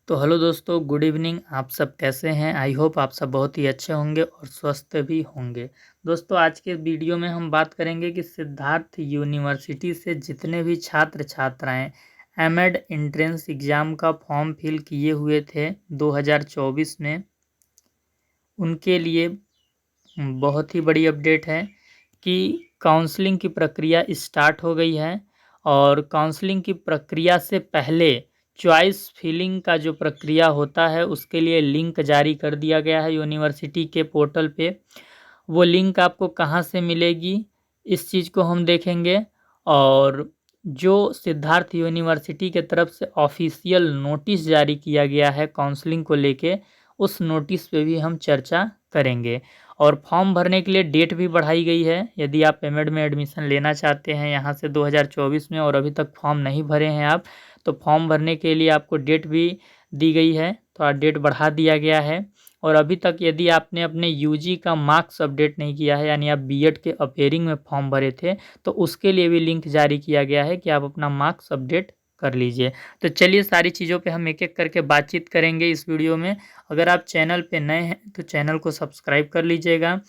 तो हेलो दोस्तों, good evening. आप सब कैसे हैं? आई होप आप सब बहुत ही अच्छे होंगे और स्वस्थ भी होंगे। दोस्तों, आज के वीडियो में हम बात करेंगे कि सिद्धार्थ यूनिवर्सिटी से जितने भी छात्र छात्राएं एमएड एंट्रेंस एग्ज़ाम का फॉर्म फिल किए हुए थे 2024 में, उनके लिए बहुत ही बड़ी अपडेट है कि काउंसलिंग की प्रक्रिया स्टार्ट हो गई है। और काउंसलिंग की प्रक्रिया से पहले चॉइस फिलिंग का जो प्रक्रिया होता है उसके लिए लिंक जारी कर दिया गया है यूनिवर्सिटी के पोर्टल पे। वो लिंक आपको कहाँ से मिलेगी, इस चीज़ को हम देखेंगे। और जो सिद्धार्थ यूनिवर्सिटी के तरफ से ऑफिशियल नोटिस जारी किया गया है काउंसलिंग को लेके, उस नोटिस पे भी हम चर्चा करेंगे। और फॉर्म भरने के लिए डेट भी बढ़ाई गई है। यदि आप एमएड में एडमिशन लेना चाहते हैं यहाँ से 2024 में और अभी तक फॉर्म नहीं भरे हैं आप, तो फॉर्म भरने के लिए आपको डेट भी दी गई है, थोड़ा डेट बढ़ा दिया गया है। और अभी तक यदि आपने अपने यूजी का मार्क्स अपडेट नहीं किया है, यानी आप बीएड के अपेयरिंग में फॉर्म भरे थे, तो उसके लिए भी लिंक जारी किया गया है कि आप अपना मार्क्स अपडेट कर लीजिए। तो चलिए, सारी चीज़ों पे हम एक एक करके बातचीत करेंगे इस वीडियो में। अगर आप चैनल पे नए हैं तो चैनल को सब्सक्राइब कर लीजिएगा।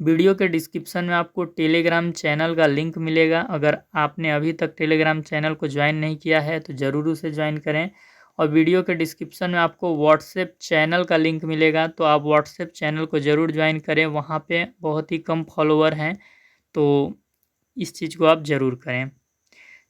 वीडियो के डिस्क्रिप्शन में आपको टेलीग्राम चैनल का लिंक मिलेगा। अगर आपने अभी तक टेलीग्राम चैनल को ज्वाइन नहीं किया है तो ज़रूर उसे ज्वाइन करें। और वीडियो के डिस्क्रिप्शन में आपको व्हाट्सएप चैनल का लिंक मिलेगा, तो आप व्हाट्सएप चैनल को ज़रूर ज्वाइन करें। वहाँ पे बहुत ही कम फॉलोवर हैं, तो इस चीज़ को आप ज़रूर करें।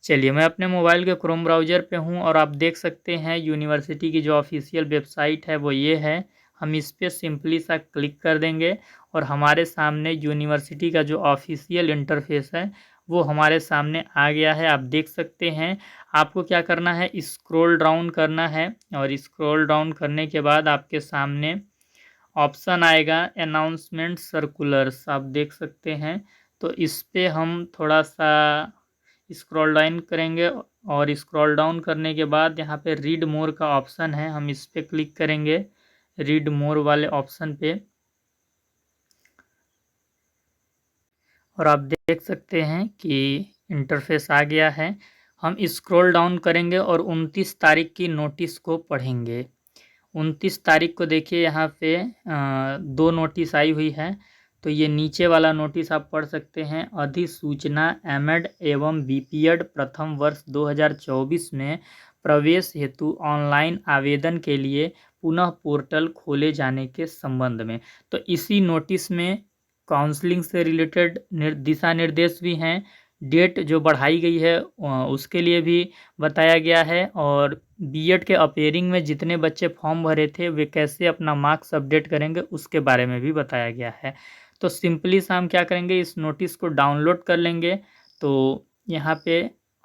चलिए, मैं अपने मोबाइल के क्रोम ब्राउज़र पे हूँ और आप देख सकते हैं यूनिवर्सिटी की जो ऑफिशियल वेबसाइट है वो ये है। हम इस पे सिंपली सा क्लिक कर देंगे और हमारे सामने यूनिवर्सिटी का जो ऑफिशियल इंटरफेस है वो हमारे सामने आ गया है। आप देख सकते हैं। आपको क्या करना है, स्क्रॉल डाउन करना है और स्क्रॉल डाउन करने के बाद आपके सामने ऑप्शन आएगा अनाउंसमेंट सर्कुलर्स, आप देख सकते हैं। तो इस पे हम थोड़ा सा स्क्रॉल डाउन करेंगे और स्क्रॉल डाउन करने के बाद यहाँ पे रीड मोर का ऑप्शन है, हम इस पे क्लिक करेंगे, रीड मोर वाले ऑप्शन पे। और आप देख सकते हैं कि इंटरफेस आ गया है। हम स्क्रॉल डाउन करेंगे और 29 तारीख की नोटिस को पढ़ेंगे। 29 तारीख को देखिए यहाँ पे दो नोटिस आई हुई है। तो ये नीचे वाला नोटिस आप पढ़ सकते हैं, अधिसूचना एमएड एवं बीपीएड प्रथम वर्ष 2024 में प्रवेश हेतु ऑनलाइन आवेदन के लिए पुनः पोर्टल खोले जाने के संबंध में। तो इसी नोटिस में काउंसलिंग से रिलेटेड दिशा निर्देश भी हैं। डेट जो बढ़ाई गई है उसके लिए भी बताया गया है। और बीएड के अपेयरिंग में जितने बच्चे फॉर्म भरे थे वे कैसे अपना मार्क्स अपडेट करेंगे उसके बारे में भी बताया गया है। तो सिंपली सा हम क्या करेंगे, इस नोटिस को डाउनलोड कर लेंगे। तो यहाँ पे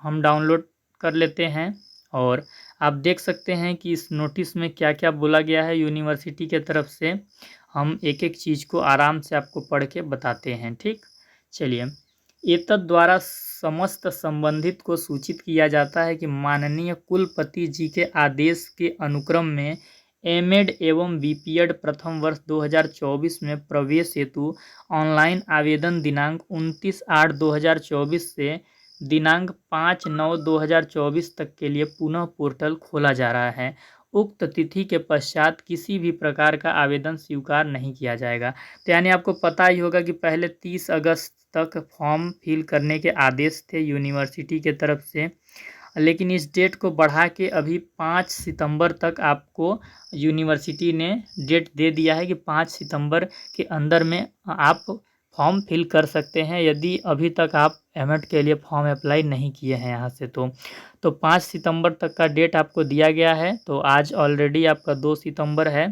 हम डाउनलोड कर लेते हैं और आप देख सकते हैं कि इस नोटिस में क्या क्या बोला गया है यूनिवर्सिटी के तरफ से। हम एक एक चीज़ को आराम से आपको पढ़ के बताते हैं, ठीक। चलिए, एतद द्वारा समस्त संबंधित को सूचित किया जाता है कि माननीय कुलपति जी के आदेश के अनुक्रम में एमएड एवं बीपीएड प्रथम वर्ष 2024 में प्रवेश हेतु ऑनलाइन आवेदन दिनांक 29/8/2024 से दिनांक 5/9/2024 तक के लिए पुनः पोर्टल खोला जा रहा है। उक्त तिथि के पश्चात किसी भी प्रकार का आवेदन स्वीकार नहीं किया जाएगा। तो यानी आपको पता ही होगा कि पहले 30 अगस्त तक फॉर्म फिल करने के आदेश थे यूनिवर्सिटी के तरफ से, लेकिन इस डेट को बढ़ा के अभी 5 सितंबर तक आपको यूनिवर्सिटी ने डेट दे दिया है कि 5 सितंबर के अंदर में आप फॉर्म फिल कर सकते हैं, यदि अभी तक आप एमएड के लिए फॉर्म अप्लाई नहीं किए हैं यहाँ से। तो 5 सितंबर तक का डेट आपको दिया गया है। तो आज ऑलरेडी आपका 2 सितंबर है,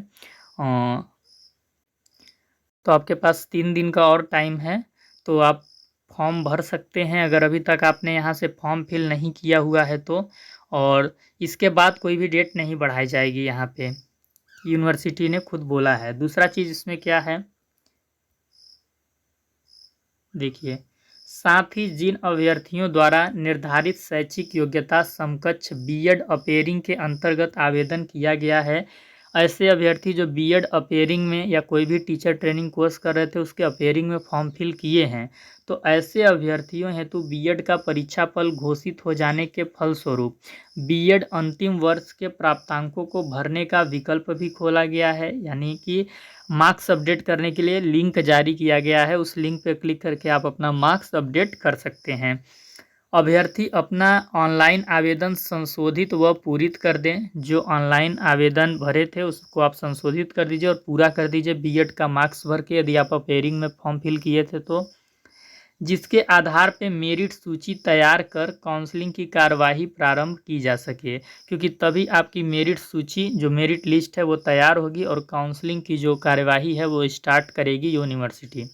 तो आपके पास 3 दिन का और टाइम है। तो आप फॉर्म भर सकते हैं अगर अभी तक आपने यहाँ से फॉर्म फिल नहीं किया हुआ है तो। और इसके बाद कोई भी डेट नहीं बढ़ाई जाएगी, यहाँ पे यूनिवर्सिटी ने खुद बोला है। दूसरा चीज़ इसमें क्या है देखिए, साथ ही जिन अभ्यर्थियों द्वारा निर्धारित शैक्षिक योग्यता समकक्ष बीएड अपेयरिंग के अंतर्गत आवेदन किया गया है ऐसे अभ्यर्थी जो बीएड अपेयरिंग में या कोई भी टीचर ट्रेनिंग कोर्स कर रहे थे उसके अपेयरिंग में फॉर्म फिल किए हैं, तो ऐसे अभ्यर्थियों हेतु बीएड का परीक्षा फल घोषित हो जाने के फलस्वरूप बीएड अंतिम वर्ष के प्राप्तांकों को भरने का विकल्प भी खोला गया है। यानी कि मार्क्स अपडेट करने के लिए लिंक जारी किया गया है, उस लिंक पर क्लिक करके आप अपना मार्क्स अपडेट कर सकते हैं। अभ्यर्थी अपना ऑनलाइन आवेदन संशोधित व पूरित कर दें। जो ऑनलाइन आवेदन भरे थे उसको आप संशोधित कर दीजिए और पूरा कर दीजिए बीएड का मार्क्स भर के, यदि आप अपेयरिंग में फॉर्म फिल किए थे तो। जिसके आधार पे मेरिट सूची तैयार कर काउंसलिंग की कार्यवाही प्रारंभ की जा सके, क्योंकि तभी आपकी मेरिट सूची जो मेरिट लिस्ट है वो तैयार होगी और काउंसलिंग की जो कार्यवाही है वो स्टार्ट करेगी यूनिवर्सिटी।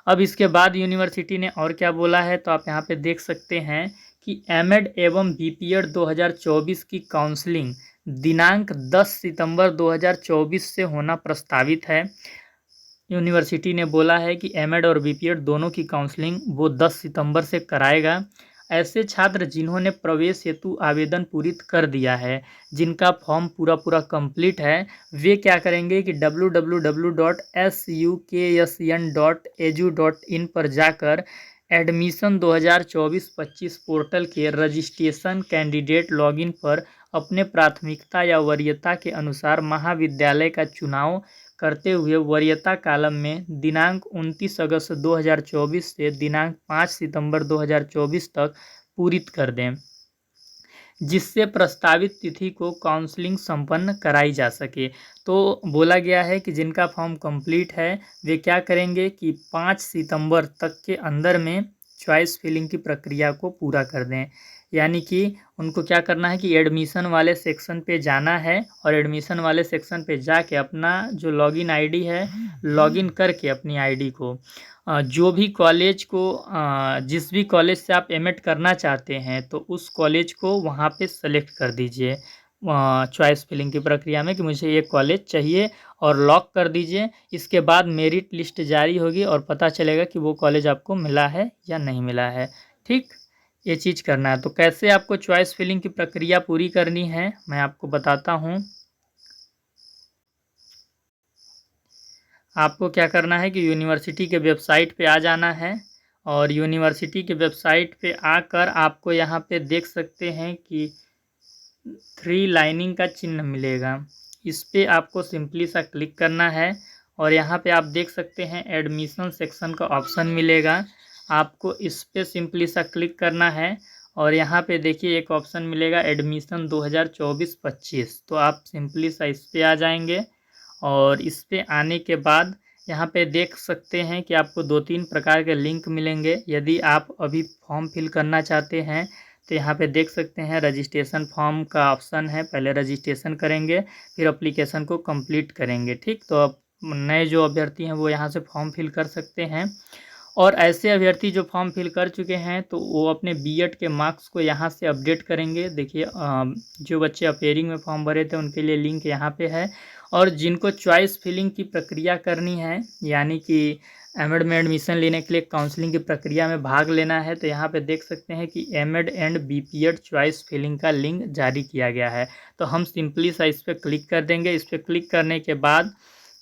अब इसके बाद यूनिवर्सिटी ने और क्या बोला है, तो आप यहाँ पे देख सकते हैं कि एमएड एवं बीपीएड 2024 की काउंसलिंग दिनांक 10 सितंबर 2024 से होना प्रस्तावित है। यूनिवर्सिटी ने बोला है कि एमएड और बीपीएड दोनों की काउंसलिंग वो 10 सितंबर से कराएगा। ऐसे छात्र जिन्होंने प्रवेश हेतु आवेदन पूरित कर दिया है, जिनका फॉर्म पूरा कंप्लीट है, वे क्या करेंगे कि www.sukasn.edu.in पर जाकर एडमिशन 2024-25 पोर्टल के रजिस्ट्रेशन कैंडिडेट लॉगिन पर अपने प्राथमिकता या वरीयता के अनुसार महाविद्यालय का चुनाव करते हुए वरीयता कालम में दिनांक 29 अगस्त 2024 से दिनांक 5 सितंबर 2024 तक पूरित कर दें, जिससे प्रस्तावित तिथि को काउंसलिंग संपन्न कराई जा सके। तो बोला गया है कि जिनका फॉर्म कंप्लीट है वे क्या करेंगे कि 5 सितंबर तक के अंदर में चॉइस फिलिंग की प्रक्रिया को पूरा कर दें। यानी कि उनको क्या करना है कि एडमिशन वाले सेक्शन पे जाना है और एडमिशन वाले सेक्शन पे जाके अपना जो लॉगिन आईडी है लॉगिन करके अपनी आईडी को जो भी कॉलेज को जिस भी कॉलेज से आप एमएड करना चाहते हैं तो उस कॉलेज को वहाँ पे सेलेक्ट कर दीजिए चॉइस फिलिंग की प्रक्रिया में कि मुझे ये कॉलेज चाहिए और लॉक कर दीजिए। इसके बाद मेरिट लिस्ट जारी होगी और पता चलेगा कि वो कॉलेज आपको मिला है या नहीं मिला है। ठीक, ये चीज़ करना है। तो कैसे आपको चॉइस फिलिंग की प्रक्रिया पूरी करनी है मैं आपको बताता हूँ। आपको क्या करना है कि यूनिवर्सिटी के वेबसाइट पे आ जाना है और यूनिवर्सिटी के वेबसाइट पे आकर आपको यहाँ पे देख सकते हैं कि 3 लाइनिंग का चिन्ह मिलेगा। इस पे आपको सिंपली सा क्लिक करना है और यहाँ पे आप देख सकते हैं एडमिशन सेक्शन का ऑप्शन मिलेगा। आपको इस पे सिंपली सा क्लिक करना है और यहाँ पे देखिए एक ऑप्शन मिलेगा एडमिशन 2024-25। तो आप सिंपली सा इस पे आ जाएंगे और इस पे आने के बाद यहाँ पे देख सकते हैं कि आपको 2-3 प्रकार के लिंक मिलेंगे। यदि आप अभी फॉर्म फिल करना चाहते हैं तो यहाँ पे देख सकते हैं रजिस्ट्रेशन फॉर्म का ऑप्शन है, पहले रजिस्ट्रेशन करेंगे फिर एप्लीकेशन को कंप्लीट करेंगे। ठीक, तो अब नए जो अभ्यर्थी हैं वो यहाँ से फॉर्म फिल कर सकते हैं और ऐसे अभ्यर्थी जो फॉर्म फिल कर चुके हैं तो वो अपने बीएड के मार्क्स को यहाँ से अपडेट करेंगे। देखिए जो बच्चे अपेयरिंग में फॉर्म भरे थे उनके लिए लिंक यहाँ पे है और जिनको चॉइस फिलिंग की प्रक्रिया करनी है यानी कि एमएड में एडमिशन लेने के लिए काउंसलिंग की प्रक्रिया में भाग लेना है तो यहाँ पे देख सकते हैं कि MEd and BPEd choice filling का लिंक जारी किया गया है। तो हम सिंपली सा इस पर क्लिक कर देंगे। इस पर क्लिक करने के बाद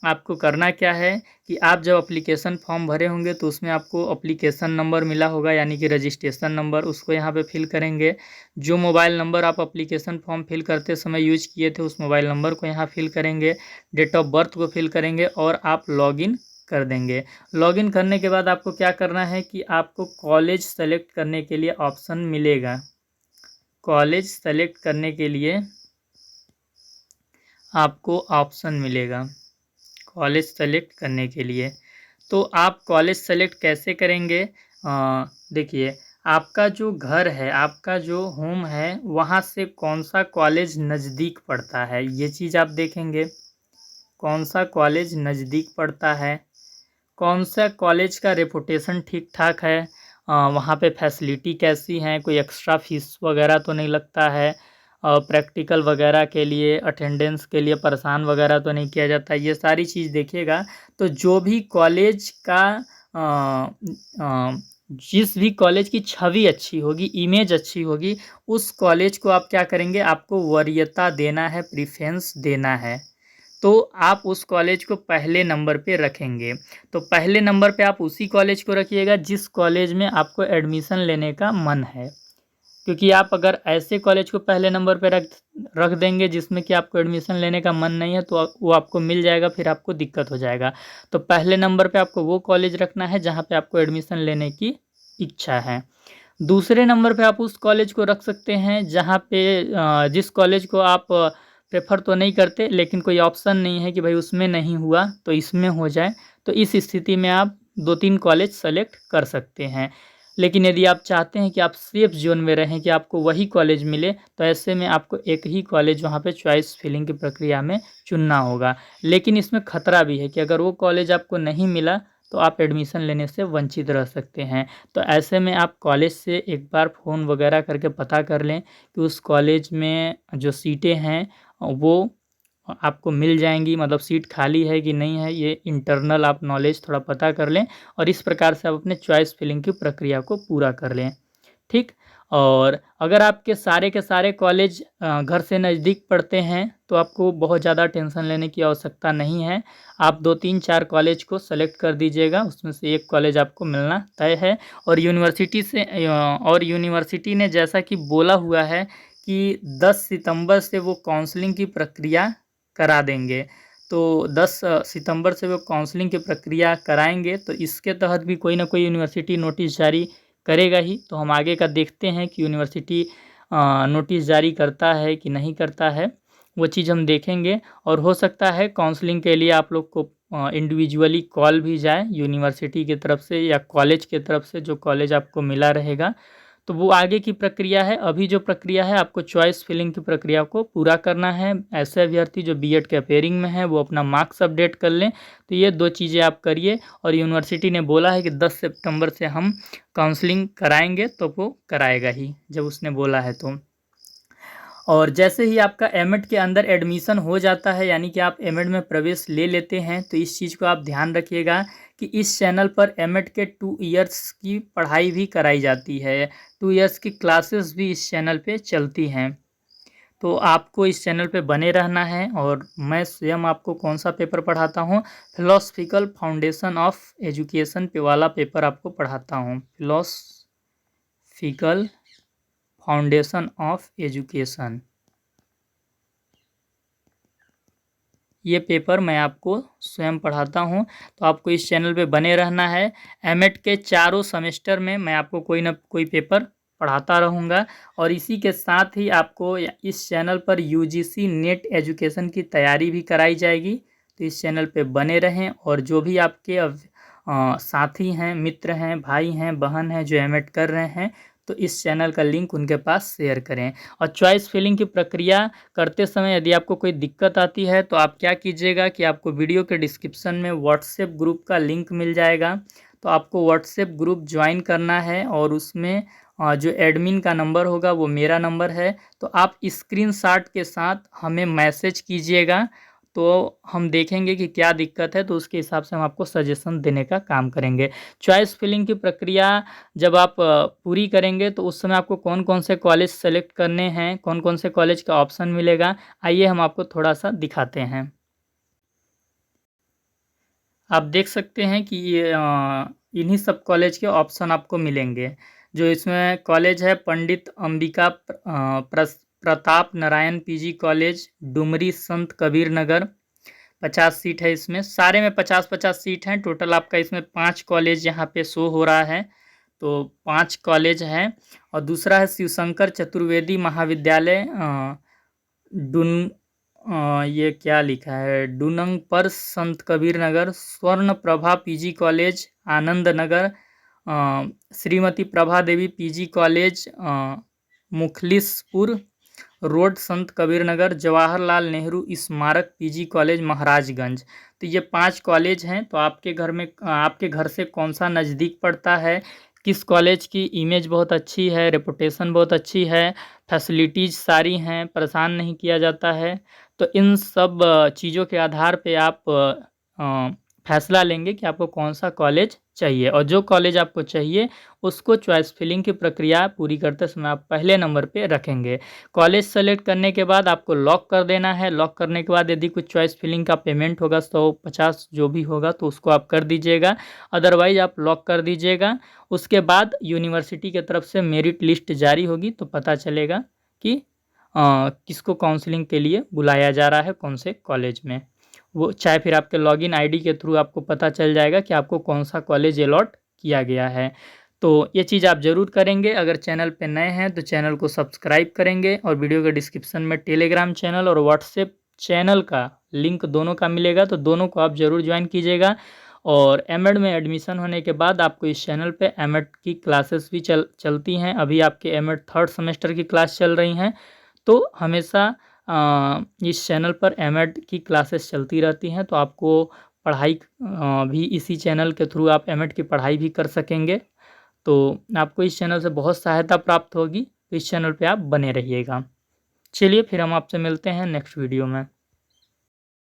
आपको करना क्या है कि आप जब एप्लीकेशन फॉर्म भरे होंगे तो उसमें आपको एप्लीकेशन नंबर मिला होगा यानी कि रजिस्ट्रेशन नंबर, उसको यहाँ पे फिल करेंगे। जो मोबाइल नंबर आप एप्लीकेशन फॉर्म फिल करते समय यूज किए थे उस मोबाइल नंबर को यहाँ फिल करेंगे, डेट ऑफ बर्थ को फिल करेंगे और आप लॉगिन कर देंगे। लॉगिन करने के बाद आपको क्या करना है कि आपको कॉलेज सेलेक्ट करने के लिए ऑप्शन मिलेगा। कॉलेज सेलेक्ट करने के लिए आपको ऑप्शन मिलेगा कॉलेज सेलेक्ट करने के लिए। तो आप कॉलेज सेलेक्ट कैसे करेंगे, देखिए आपका जो घर है, आपका जो होम है, वहाँ से कौन सा कॉलेज नज़दीक पड़ता है ये चीज़ आप देखेंगे। कौन सा कॉलेज नज़दीक पड़ता है, कौन सा कॉलेज का रेपुटेशन ठीक ठाक है, वहाँ पे फैसिलिटी कैसी हैं, कोई एक्स्ट्रा फीस वगैरह तो नहीं लगता है, प्रैक्टिकल वगैरह के लिए अटेंडेंस के लिए परेशान वगैरह तो नहीं किया जाता, ये सारी चीज़ देखिएगा। तो जो भी कॉलेज का जिस भी कॉलेज की छवि अच्छी होगी, इमेज अच्छी होगी, उस कॉलेज को आप क्या करेंगे, आपको वरीयता देना है, प्रीफरेंस देना है। तो आप उस कॉलेज को पहले नंबर पे रखेंगे। तो पहले नंबर पे आप उसी कॉलेज को रखिएगा जिस कॉलेज में आपको एडमिशन लेने का मन है। क्योंकि आप अगर ऐसे कॉलेज को पहले नंबर पे रख रख देंगे जिसमें कि आपको एडमिशन लेने का मन नहीं है, तो वो आपको मिल जाएगा, फिर आपको दिक्कत हो जाएगा। तो पहले नंबर पे आपको वो कॉलेज रखना है जहाँ पे आपको एडमिशन लेने की इच्छा है। दूसरे नंबर पे आप उस कॉलेज को रख सकते हैं जहाँ पे जिस कॉलेज को आप प्रेफर तो नहीं करते, लेकिन कोई ऑप्शन नहीं है कि भाई उसमें नहीं हुआ तो इसमें हो जाए। तो इस स्थिति में आप 2-3 कॉलेज सेलेक्ट कर सकते हैं। लेकिन यदि आप चाहते हैं कि आप सेफ जोन में रहें, कि आपको वही कॉलेज मिले, तो ऐसे में आपको एक ही कॉलेज वहाँ पे चॉइस फिलिंग की प्रक्रिया में चुनना होगा। लेकिन इसमें खतरा भी है कि अगर वो कॉलेज आपको नहीं मिला तो आप एडमिशन लेने से वंचित रह सकते हैं। तो ऐसे में आप कॉलेज से एक बार फ़ोन वगैरह करके पता कर लें कि उस कॉलेज में जो सीटें हैं वो आपको मिल जाएँगी, मतलब सीट खाली है कि नहीं है, ये इंटरनल आप नॉलेज थोड़ा पता कर लें और इस प्रकार से आप अपने चॉइस फिलिंग की प्रक्रिया को पूरा कर लें। ठीक? और अगर आपके सारे के सारे कॉलेज घर से नज़दीक पड़ते हैं, तो आपको बहुत ज़्यादा टेंशन लेने की आवश्यकता नहीं है। आप 2, 3, 4 कॉलेज को सेलेक्ट कर दीजिएगा, उसमें से एक कॉलेज आपको मिलना तय है। और यूनिवर्सिटी ने जैसा कि बोला हुआ है कि 10 सितंबर से वो काउंसलिंग की प्रक्रिया करा देंगे। तो 10 सितंबर से वो काउंसलिंग की प्रक्रिया कराएँगे, तो इसके तहत भी कोई ना कोई यूनिवर्सिटी नोटिस जारी करेगा ही। तो हम आगे का देखते हैं कि यूनिवर्सिटी नोटिस जारी करता है कि नहीं करता है, वो चीज़ हम देखेंगे। और हो सकता है काउंसलिंग के लिए आप लोग को इंडिविजुअली कॉल भी जाए यूनिवर्सिटी की तरफ से या कॉलेज की तरफ से, जो कॉलेज आपको मिला रहेगा। तो वो आगे की प्रक्रिया है। अभी जो प्रक्रिया है, आपको चॉइस फिलिंग की प्रक्रिया को पूरा करना है। ऐसे अभ्यर्थी जो बीएड के अपेयरिंग में हैं, वो अपना मार्क्स अपडेट कर लें। तो ये 2 चीज़ें आप करिए। और यूनिवर्सिटी ने बोला है कि 10 सितंबर से हम काउंसलिंग कराएँगे, तो वो कराएगा ही, जब उसने बोला है तो। और जैसे ही आपका एमएड के अंदर एडमिशन हो जाता है, यानी कि आप एमएड में प्रवेश ले लेते हैं, तो इस चीज़ को आप ध्यान रखिएगा कि इस चैनल पर एमएड के 2 इयर्स की पढ़ाई भी कराई जाती है। 2 इयर्स की क्लासेस भी इस चैनल पे चलती हैं। तो आपको इस चैनल पे बने रहना है। और मैं स्वयं आपको कौन सा पेपर पढ़ाता हूँ, फिलोसफिकल फाउंडेशन ऑफ एजुकेशन पे वाला पेपर आपको पढ़ाता हूँ। फिलोसफिकल फाउंडेशन ऑफ एजुकेशन, ये पेपर मैं आपको स्वयं पढ़ाता हूँ। तो आपको इस चैनल पे बने रहना है। एमएड के चारों सेमेस्टर में मैं आपको कोई ना कोई पेपर पढ़ाता रहूँगा। और इसी के साथ ही आपको इस चैनल पर यूजीसी नेट एजुकेशन की तैयारी भी कराई जाएगी। तो इस चैनल पे बने रहें। और जो भी आपके साथी हैं, मित्र हैं, भाई हैं, बहन हैं जो एमएड कर रहे हैं, तो इस चैनल का लिंक उनके पास शेयर करें। और चॉइस फिलिंग की प्रक्रिया करते समय यदि आपको कोई दिक्कत आती है, तो आप क्या कीजिएगा कि आपको वीडियो के डिस्क्रिप्शन में व्हाट्सएप ग्रुप का लिंक मिल जाएगा। तो आपको व्हाट्सएप ग्रुप ज्वाइन करना है और उसमें जो एडमिन का नंबर होगा वो मेरा नंबर है। तो आप स्क्रीनशॉट के साथ हमें मैसेज कीजिएगा, तो हम देखेंगे कि क्या दिक्कत है, तो उसके हिसाब से हम आपको सजेशन देने का काम करेंगे। चॉइस फिलिंग की प्रक्रिया जब आप पूरी करेंगे, तो उस समय आपको कौन-कौन से कॉलेज सेलेक्ट करने हैं, कौन-कौन से कॉलेज का ऑप्शन मिलेगा, आइए हम आपको थोड़ा-सा दिखाते हैं। आप देख सकते हैं कि ये इन्हीं सब कॉलेज के ऑप्शन आपको मिलेंगे। जो इसमें कॉलेज है, पंडित अंबिका प्रताप नारायण पीजी कॉलेज, डुमरी संत कबीर नगर। 50 सीट है इसमें, सारे में 50-50 सीट हैं। टोटल आपका इसमें 5 कॉलेज यहाँ पे शो हो रहा है। तो 5 कॉलेज हैं। और दूसरा है शिवशंकर चतुर्वेदी महाविद्यालय, डुन ये क्या लिखा है, डुनंग पर संत कबीर नगर। स्वर्ण प्रभा पीजी कॉलेज, आनंद नगर। श्रीमती प्रभा देवी पीजी कॉलेज, मुखलिसपुर रोड, संत कबीर नगर। जवाहरलाल नेहरू स्मारक पीजी कॉलेज, महाराजगंज। तो ये 5 कॉलेज हैं। तो आपके घर से कौन सा नज़दीक पड़ता है, किस कॉलेज की इमेज बहुत अच्छी है, रेपुटेशन बहुत अच्छी है, फैसिलिटीज़ सारी हैं, परेशान नहीं किया जाता है, तो इन सब चीज़ों के आधार पे आप फैसला लेंगे कि आपको कौन सा कॉलेज चाहिए, और जो कॉलेज आपको चाहिए उसको चॉइस फिलिंग की प्रक्रिया पूरी करते समय आप पहले नंबर पे रखेंगे। कॉलेज सेलेक्ट करने के बाद आपको लॉक कर देना है। लॉक करने के बाद यदि कुछ चॉइस फिलिंग का पेमेंट होगा 150 जो भी होगा तो उसको आप कर दीजिएगा, अदरवाइज आप लॉक कर दीजिएगा। उसके बाद यूनिवर्सिटी की तरफ से मेरिट लिस्ट जारी होगी तो पता चलेगा कि किसको काउंसलिंग के लिए बुलाया जा रहा है कौन से कॉलेज में। वो चाहे फिर आपके लॉगिन आईडी के थ्रू आपको पता चल जाएगा कि आपको कौन सा कॉलेज अलॉट किया गया है। तो ये चीज़ आप ज़रूर करेंगे। अगर चैनल पे नए हैं तो चैनल को सब्सक्राइब करेंगे, और वीडियो के डिस्क्रिप्शन में टेलीग्राम चैनल और व्हाट्सएप चैनल का लिंक दोनों का मिलेगा, तो दोनों को आप ज़रूर ज्वाइन कीजिएगा। और एमएड में एडमिशन होने के बाद आपको इस चैनल पे एमएड की क्लासेस भी चलती हैं। अभी आपके एमएड थर्ड सेमेस्टर की क्लास चल रही हैं, तो हमेशा इस चैनल पर एमएड की क्लासेस चलती रहती हैं, तो आपको पढ़ाई भी इसी चैनल के थ्रू आप एमएड की पढ़ाई भी कर सकेंगे। तो आपको इस चैनल से बहुत सहायता प्राप्त होगी, तो इस चैनल पे आप बने रहिएगा। चलिए फिर हम आपसे मिलते हैं नेक्स्ट वीडियो में।